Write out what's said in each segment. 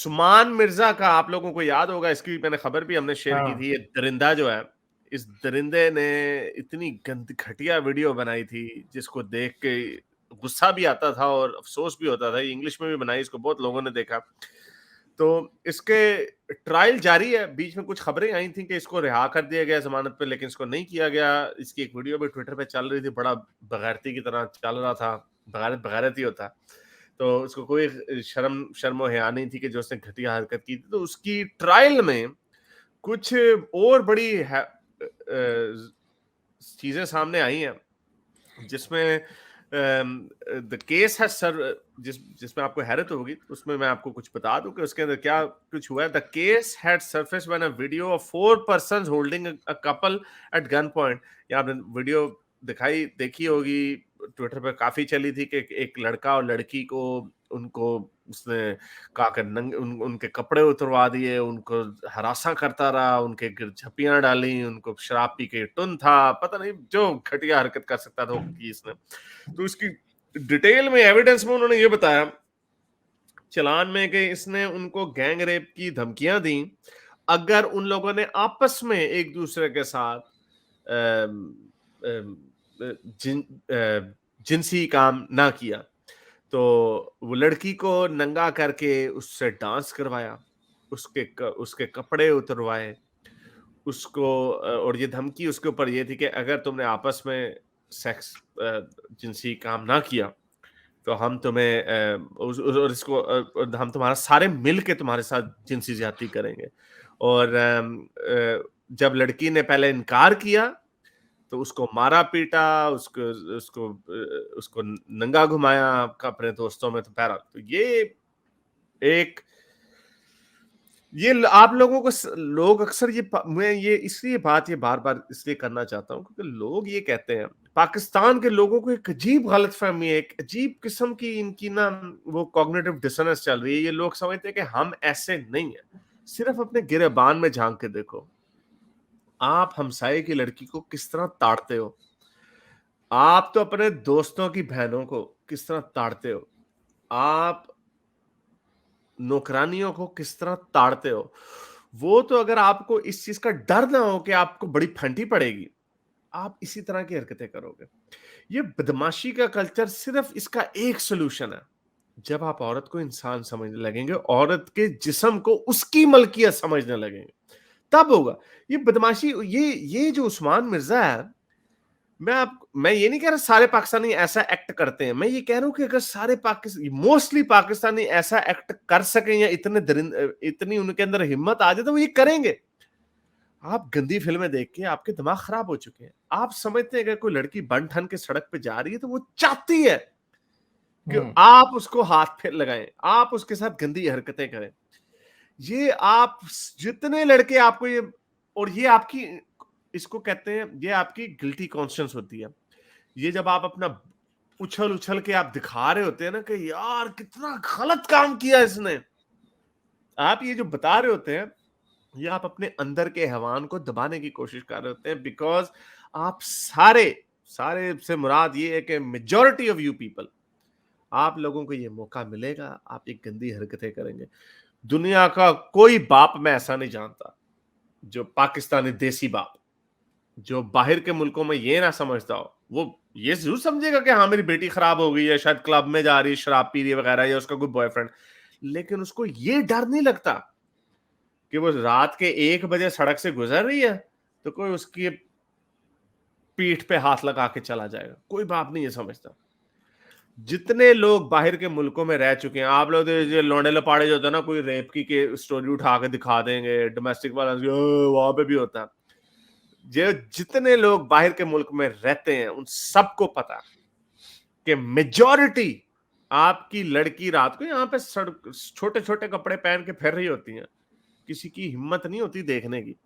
उस्मान मिर्जा का आप लोगों को याद होगा, इसकी मैंने खबर भी हमने शेयर की हाँ थी। ये दरिंदा जो है, इस दरिंदे ने इतनी गंद घटिया वीडियो बनाई थी जिसको देख के गुस्सा भी आता था और अफसोस भी होता था। इंग्लिश में भी बनाई, इसको बहुत लोगों ने देखा। तो इसके ट्रायल जारी है। बीच में कुछ खबरें आई थी कि इसको रिहा कर दिया गया जमानत पे, लेकिन इसको नहीं किया गया। इसकी एक वीडियो भी ट्विटर पे चल रही थी, बड़ा बगैरती की तरह चल रहा था। बगैरत बगैरती होता, तो उसको कोई शर्म और हया नहीं थी कि जो उसने घटिया हरकत की थी। तो उसकी ट्रायल में कुछ और बड़ी चीजें सामने आई हैं, जिसमें द केस है सर, जिसमें आपको हैरत होगी। उसमें मैं आपको कुछ बता दूं कि उसके अंदर क्या कुछ हुआ है। The case had surfaced when a video of 4 persons holding a couple at gun point. यहाँ आपने वीडियो देखी होगी, ट्विटर पर काफी चली थी कि एक लड़का और लड़की को, उनको उसने कहा कि उनके कपड़े उतरवा दिए, उनको हरासा करता रहा, उनके गिर झपियां डाली, उनको शराब पी के टुन था, पता नहीं जो घटिया हरकत कर सकता था वो की इसने। तो इसकी डिटेल में एविडेंस में उन्होंने ये बताया चालान में कि इसने उनको गैंग रेप की धमकियां दी अगर उन लोगों ने आपस में एक दूसरे के साथ अम, अम, जिन जिनसी काम ना किया। तो वो लड़की को नंगा करके उससे डांस करवाया, उसके कपड़े उतरवाए उसको, और ये धमकी उसके ऊपर ये थी कि अगर तुमने आपस में सेक्स जिनसी काम ना किया तो हम तुम्हें और इसको हम तुम्हारा सारे मिल के तुम्हारे साथ जिनसी ज्यादती करेंगे। और जब लड़की ने पहले इनकार किया तो उसको मारा पीटा, उसको उसको उसको नंगा घुमाया अपने दोस्तों में। तो पैरा तो एक आप लोगों को लोग अक्सर मैं ये इसलिए ये बार बार इसलिए करना चाहता हूं क्योंकि लोग ये कहते हैं, पाकिस्तान के लोगों को एक अजीब गलतफहमी है, एक अजीब किस्म की इनकी ना वो कॉग्निटिव डिसोनेंस चल रही है। ये लोग समझते हैं कि हम ऐसे नहीं है। सिर्फ अपने गिरेबान में झांक के देखो, आप हमसाये की लड़की को किस तरह ताड़ते हो, आप तो अपने दोस्तों की बहनों को किस तरह ताड़ते हो, आप नौकरानियों को किस तरह ताड़ते हो। वो तो अगर आपको इस चीज का डर ना हो कि आपको बड़ी फंटी पड़ेगी, आप इसी तरह की हरकतें करोगे। ये बदमाशी का कल्चर सिर्फ इसका एक सोल्यूशन है। जब आप औरत को इंसान समझने लगेंगे, औरत के जिस्म को उसकी मलकियत समझने लगेंगे, तब होगा। ये बदमाशी, ये जो उस्मान मिर्जा है, मैं ये नहीं कह रहा सारे पाकिस्तानी ऐसा एक्ट करते हैं। मैं ये कह रहा हूं कि अगर सारे मोस्टली पाकिस्तानी ऐसा एक्ट कर सकें या इतनी उनके अंदर हिम्मत आ जाए तो वो ये करेंगे। आप गंदी फिल्में देख के आपके दिमाग खराब हो चुके हैं। आप समझते हैं कि कोई लड़की बन ठन के सड़क पे जा रही है तो वो चाहती है कि आप उसको हाथ फेर लगाएं, आप उसके साथ गंदी हरकतें करें। ये आप जितने लड़के आपको ये आपकी, इसको कहते हैं, ये आपकी गिल्टी कॉन्शियंस होती है। ये जब आप अपना उछल उछल के आप दिखा रहे होते हैं ना कि यार कितना गलत काम किया इसने, आप ये जो बता रहे होते हैं, ये आप अपने अंदर के हैवान को दबाने की कोशिश कर रहे होते हैं। बिकॉज आप सारे से मुराद ये है कि मेजॉरिटी ऑफ यू पीपल, आप लोगों को ये मौका मिलेगा, आप एक गंदी हरकतें करेंगे। दुनिया का कोई बाप मैं ऐसा नहीं जानता, जो पाकिस्तानी देसी बाप, जो बाहर के मुल्कों में ये ना समझता हो। वो ये जरूर समझेगा कि हाँ मेरी बेटी खराब हो गई है, शायद क्लब में जा रही है, शराब पी रही है वगैरह, या उसका कोई बॉयफ्रेंड, लेकिन उसको ये डर नहीं लगता कि वो रात के 1 बजे सड़क से गुजर रही है तो कोई उसकी पीठ पे हाथ लगा के चला जाएगा। कोई बाप नहीं ये समझता। जितने लोग बाहर के मुल्कों में रह चुके हैं, आप लोग जो लौंडे लपाड़े जो होता है ना, कोई रेप की के स्टोरी उठा के दिखा देंगे, डोमेस्टिक वायलेंस वहां पे भी होता है। जो जितने लोग बाहर के मुल्क में रहते हैं उन सबको पता कि मेजॉरिटी आपकी लड़की रात को यहाँ पे छोटे छोटे कपड़े पहन के फिर रही होती हैं, किसी की हिम्मत नहीं होती देखने की।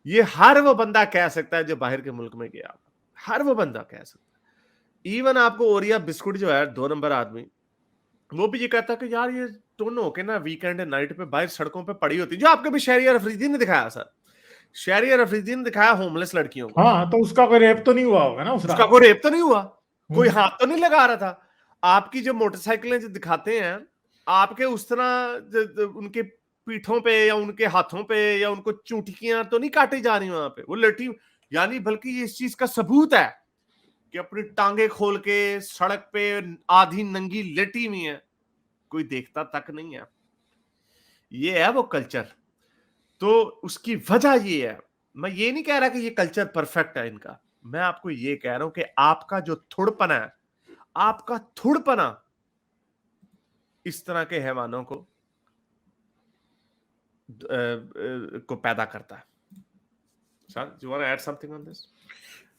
ये हर वो बंदा कह सकता है जो बाहर के मुल्क में गया, हर वो बंदा कह सकता है। इवन आपको ओरिया बिस्कुट जो है 2 नंबर आदमी, वो भी ये कहता है कि यार ये दोनों के ना वीकेंड नाइट पे बाहर सड़कों पे पड़ी होती, जो आपके भी शहरियार अफरीदी ने दिखाया सर। शहरियार अफरीदी ने दिखाया होमलेस लड़कियों को। हाँ, तो उसका कोई रेप तो नहीं हुआ होगा ना उसका? उसका कोई रेप तो नहीं हुआ, कोई हाथ तो नहीं लगा रहा था। आपकी जो मोटरसाइकिलें जो दिखाते हैं आपके उस तरह उनके पीठों पे या उनके हाथों पे या उनको चूंटियां तो नहीं काटी जा रही वहां पे, वो लेटी, यानी बल्कि ये इस चीज का सबूत है कि अपनी टांगे खोल के सड़क पे आधी नंगी लेटी हुई है, कोई देखता तक नहीं है। ये है वो कल्चर। तो उसकी वजह ये है, मैं ये नहीं कह रहा कि ये कल्चर परफेक्ट है इनका, मैं आपको ये कह रहा हूं कि आपका जो थुड़पना है, आपका थुड़पना इस तरह के हैवानों को पैदा करता है। Sir, do you want to add something on this?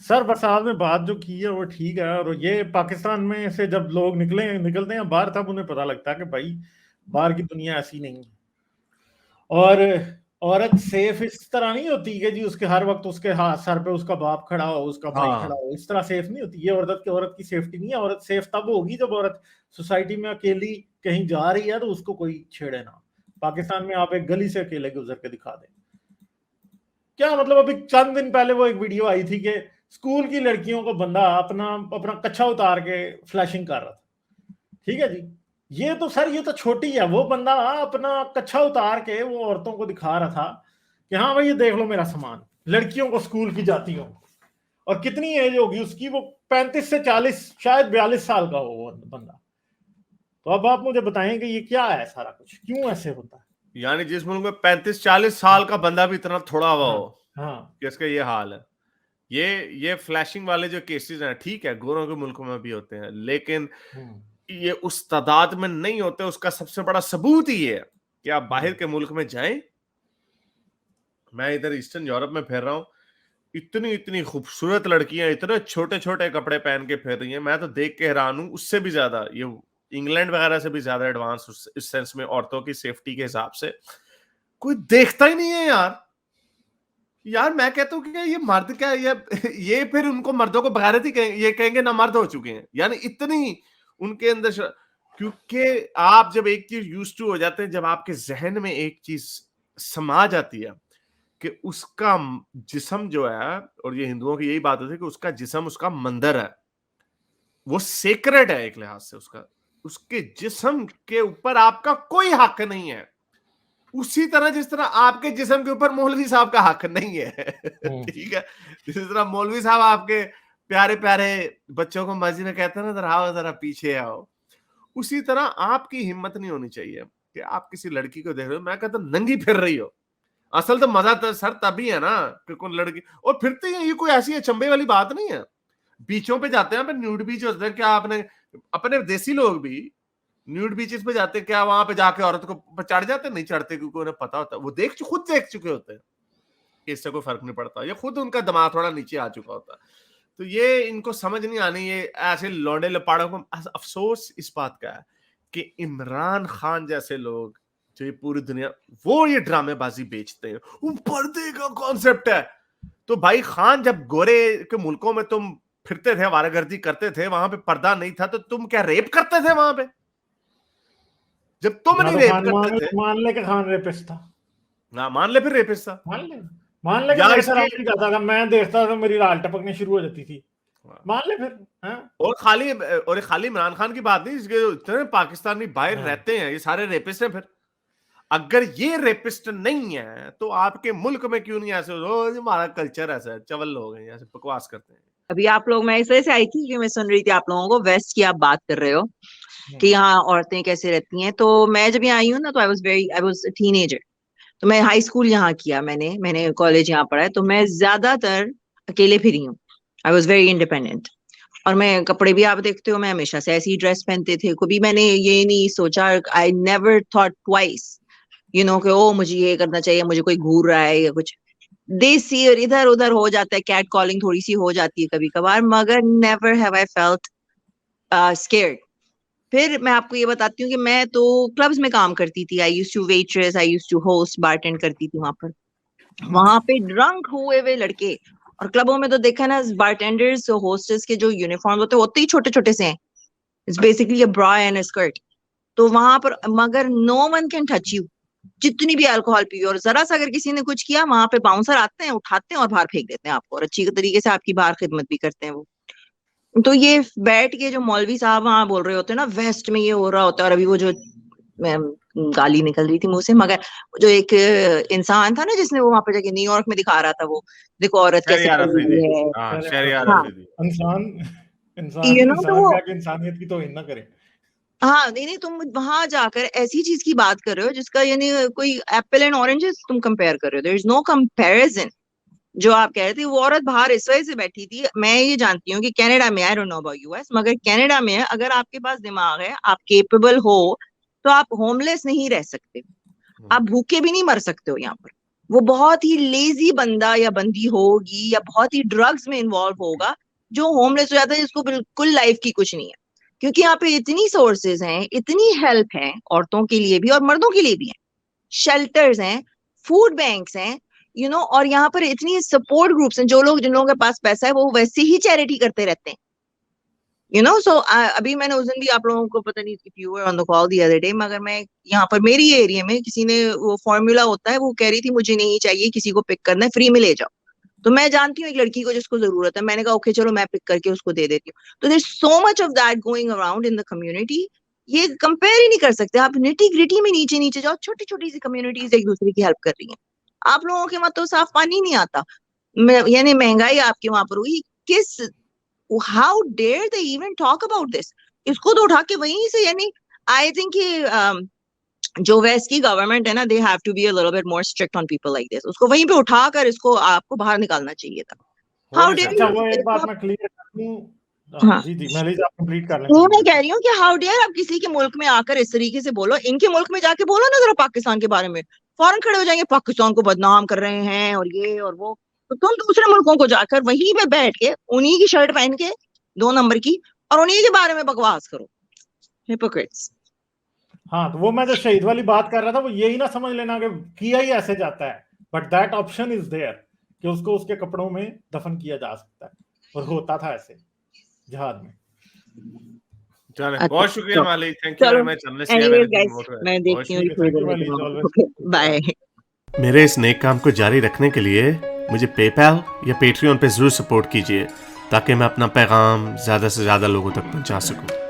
Sir बस आपने बात जो की है वो ठीक है, और ये पाकिस्तान में से जब लोग निकलते हैं बाहर, तब उन्हें पता लगता है कि भाई बाहर की दुनिया ऐसी नहीं है। और औरत सेफ इस तरह नहीं होती कि जी उसके हर वक्त उसके हाथ सर पे उसका बाप खड़ा हो, उसका भाई खड़ा हो, इस तरह सेफ नहीं होती। ये औरत की सेफ्टी नहीं है। औरत सेफ तब होगी जब औरत सोसाइटी में अकेली कहीं जा रही है तो उसको कोई छेड़े ना। पाकिस्तान में आप एक गली से अकेले गुजर के दिखा दें, क्या मतलब। अभी चंद दिन पहले वो एक वीडियो आई थी कि स्कूल की लड़कियों को बंदा अपना कच्छा उतार के फ्लैशिंग कर रहा था। ठीक है जी, ये तो सर ये तो छोटी है। वो बंदा अपना कच्छा उतार के वो औरतों को दिखा रहा था कि हाँ भाई ये देख लो मेरा सामान, लड़कियों को स्कूल की जाती हो। और कितनी एज होगी उसकी, वो 35 से 40 शायद 42 साल का हो वो बंदा। तो अब आप मुझे बताएं कि ये क्या है, सारा कुछ क्यों ऐसे होता है। यानी जिस मुल्क में 35-40 साल का बंदा भी इतना थोड़ा हुआ हो हाँ कि इसका ये हाल है। ये फ्लैशिंग वाले जो केसेस हैं, ठीक है गोरों के मुल्कों में भी होते हैं, लेकिन ये उस तादाद में नहीं होते। उसका सबसे बड़ा सबूत ही है कि आप बाहर के मुल्क में जाएं, मैं इधर ईस्टर्न यूरोप में फिर रहा हूं, इतनी इतनी खूबसूरत लड़कियां इतने छोटे छोटे कपड़े पहन के फिर रही हैं, मैं तो देख के हैरान हूं। उससे भी ज्यादा ये इंग्लैंड वगैरह से भी ज्यादा एडवांस इस सेंस में औरतों की सेफ्टी के हिसाब से कोई देखता ही नहीं है यार। यार मैं कहता हूँ कि ये मर्द क्या, ये फिर उनको मर्दों को बगैरत ही ये कहेंगे ना मर्द हो चुके हैं, यानी इतनी उनके अंदर क्योंकि आप जब एक चीज यूज टू हो जाते हैं, जब आपके जहन में एक चीज समा जाती है कि उसका जिस्म जो है, और ये हिंदुओं की यही बात होती है कि उसका जिस्म उसका मंदिर है, वो सेक्रेट है एक लिहाज से। उसके जिस्म के ऊपर आपका कोई हक नहीं है, उसी तरह जिस तरह आपके जिस्म के ऊपर मौलवी साहब का हक नहीं है। ठीक है, जिस तरह मौलवी साहब आपके प्यारे प्यारे बच्चों को मस्जिद में कहते हैं ना, जरा आओ जरा पीछे आओ, उसी तरह आपकी हिम्मत नहीं होनी चाहिए कि आप किसी लड़की को देख रहे हो, मैं कहता नंगी फिर रही हो। असल तो मजा तो सर तभी है ना कि कोई लड़की और फिरती है, ये कोई ऐसी अचंभे वाली बात नहीं है। बीचों पे जाते हैं, न्यूड बीच होते हैं, क्या आपने अपने देसी लोग भी न्यूड बीचेस पे जाते हैं, क्या वहां पे जाके औरत को चढ़ जाते? नहीं चढ़ते, क्योंकि उन्हें पता होता है, वो खुद देख चुके होते हैं कि इससे कोई फर्क नहीं पड़ता, ये खुद उनका दिमाग थोड़ा नीचे आ चुका होता है। तो ये इनको समझ नहीं आनी, ये ऐसे लौंडे लपाड़ों को। अफसोस इस बात का है कि इमरान खान जैसे लोग जो ये पूरी दुनिया वो ये ड्रामेबाजी बेचते हैं, वो पर्दे का कॉन्सेप्ट है। तो भाई खान, जब गोरे के मुल्कों में तुम फिरते थे, वारागर्दी करते थे, वहां पे पर्दा नहीं था, तो तुम क्या रेप करते थे वहां पे? जब तुम नहीं रेप करते थे, मान ले कि खान रेपिस्ट था, ना मान ले फिर रेपिस्ट था, मान ले कि मेरे से रात जाता था, मैं देखता था मेरी लाल टपकने शुरू हो जाती थी, मान ले फिर। और खाली इमरान खान की बात नहीं, इसके इतने पाकिस्तानी बाहर रहते हैं, ये सारे रेपिस्ट हैं। फिर अगर ये रेपिस्ट नहीं है तो आपके मुल्क में क्यों नहीं ऐसे हमारा कल्चर ऐसा है, चवल लोग हैं ऐसे बकवास करते हैं। अभी आप लोग, मैं इस वजह से आई थी कि मैं सुन रही थी आप लोगों को वेस्ट की आप बात कर रहे हो कि यहाँ औरतें कैसे रहती हैं। तो मैं जब यहाँ आई हूँ ना, तो आई वाज टीनेजर। तो मैं हाई स्कूल यहाँ किया, मैंने कॉलेज यहाँ पढ़ा है, तो मैं ज्यादातर अकेले फिरी हूँ। I was very independent. और मैं कपड़े भी आप देखते हो, मैं हमेशा से ऐसी ड्रेस पहनते थे, कभी मैंने ये नहीं सोचा, आई नेवर थॉट ट्वाइस कि ओ मुझे ये करना चाहिए, मुझे कोई घूर रहा है या कुछ। देसी और इधर उधर हो जाता है, कैट कॉलिंग थोड़ी सी हो जाती है कभी कभार, मगर never have I felt scared. फिर मैं आपको ये बताती हूँ कि मैं तो क्लब्स में काम करती थी। I used to waitress, I used to host, bartend करती थी वहां पर। वहां पे ड्रंक हुए हुए लड़के, और क्लबों में तो देखा ना, बारटेंडर्स होस्टेस के जो यूनिफॉर्म होते ही छोटे छोटे से हैं। It's basically a bra and a skirt. तो वहां पर मगर no one can touch you, जितनी भी अल्कोहल पी, और जरा सा अगर किसी ने कुछ किया, वहां पे बाउंसर आते हैं, उठाते हैं और बाहर फेंक देते हैं आपको, और अच्छी तरीके से आपकी बाहर खिदमत भी करते हैं वो। तो ये बैठ के जो मौलवी साहब वहां बोल रहे होते हैं ना, वेस्ट में ये हो रहा होता है, और अभी वो जो गाली निकल रही थी मुंह से, मगर जो एक इंसान था ना जिसने वो वहां पर जाके न्यूयॉर्क में दिखा रहा था, वो देखो औरत कैसे शहरियार पड़ी अफरीदी, हुई है, हाँ शहर शहरियार हाँ, अफरीदी। इंसान यू इंसान नो, तो इंसान वो, क्या कि इंसानियत की तौहीन ना करे। हाँ, नहीं नहीं, तुम वहां जाकर ऐसी चीज की बात कर रहे हो जिसका यानी कोई एप्पल एंड ऑरेंजेस तुम कंपेयर कर रहे हो, देयर इज नो कंपैरिजन। जो आप कह रहे थे, वो औरत बाहर इस वजह से बैठी थी, मैं ये जानती हूँ कि कनाडा में, I don't know about US, मगर कनाडा में अगर आपके पास दिमाग है, आप केपेबल हो, तो आप होमलेस नहीं रह सकते, आप भूखे भी नहीं मर सकते हो यहाँ पर। वो बहुत ही लेजी बंदा या बंदी होगी या बहुत ही ड्रग्स में इन्वॉल्व होगा जो होमलेस हो जाता है, जिसको बिल्कुल लाइफ की कुछ नहीं है, क्योंकि यहाँ पे इतनी सोर्सेज हैं, इतनी हेल्प है औरतों के लिए भी और मर्दों के लिए भी है, शेल्टर्स हैं, फूड बैंक्स हैं, और यहाँ पर इतनी सपोर्ट ग्रुप्स हैं, जिन लोगों के पास पैसा है वो वैसे ही चैरिटी करते रहते हैं, सो अभी मैंने उस दिन भी, आप लोगों को पता नहीं if you were on the call the other day, मगर मैं यहाँ पर मेरी एरिया में किसी ने, वो फॉर्मूला होता है, वो कह रही थी मुझे नहीं चाहिए, किसी को पिक करना है, फ्री में ले जाओ। तो मैं जानती हूँ एक लड़की को जिसको जरूरत है, मैंने कहा ओके चलो मैं पिक करके उसको दे देती हूँ। तो there so much of that going around in the community, ये कंपेयर ही नहीं कर सकते आप, निटी ग्रिटी में नीचे नीचे जाओ, छोटी छोटी सी कम्युनिटीज एक दूसरे की हेल्प कर रही हैं। आप लोगों के वहां तो साफ पानी नहीं आता, यानी महंगाई आपके वहां पर हुई, किस, how dare they even talk about this, इसको तो उठा के वहीं से, यानी आई थिंक जो वेस्ट की गवर्नमेंट है ना, they have to be a little bit more strict on people like this, उसको वहीं पे उठाकर इसको आपको बाहर निकालना चाहिए था। हो हाउ नहीं डेयर अच्छा, सकता। वो एक बात यू, मैं क्लियर कर दूं। हाँ, जी जी, मैं आप कंप्लीट कर लें वो प्लीज मैं कह बिल्कुल। रही हूँ कि हाउ डेयर आप किसी के मुल्क में आकर इस तरीके से बोलो, इनके मुल्क में जाके बोलो ना जरा पाकिस्तान के बारे में, फौरन खड़े हो जाएंगे, पाकिस्तान को बदनाम कर रहे हैं और ये और वो। तो तुम दूसरे मुल्कों को जाकर वहीं पे बैठ के उन्हीं की शर्ट पहन के 2 नंबर की, और उन्हीं के बारे में बकवास करो, हिपोक्रेट्स। हाँ, तो वो मैं जो शहीद वाली बात कर रहा था, वो यही ना समझ लेना कि किया ही ऐसे जाता है, but that option is there कि उसको उसके कपड़ों में दफन किया जा सकता है, और होता था ऐसे जिहाद में। चले, अच्छा, बहुत शुक्रिया तो मालिक, थैंक यू वेरी चलो, much, unless you have anyways anything guys, more to add. मैं बहुत देखती हूँ ठीक है, थोड़ी थैंक यू देर वली, में। ऑलवेज। Okay, bye. मेरे इस नेक काम को जारी रखने के लिए मुझे पेपैल या पेट्रियन पे जरूर सपोर्ट कीजिए, ताकि मैं अपना पैगाम ज़्यादा से ज़्यादा लोगों तक पहुंचा सकूं।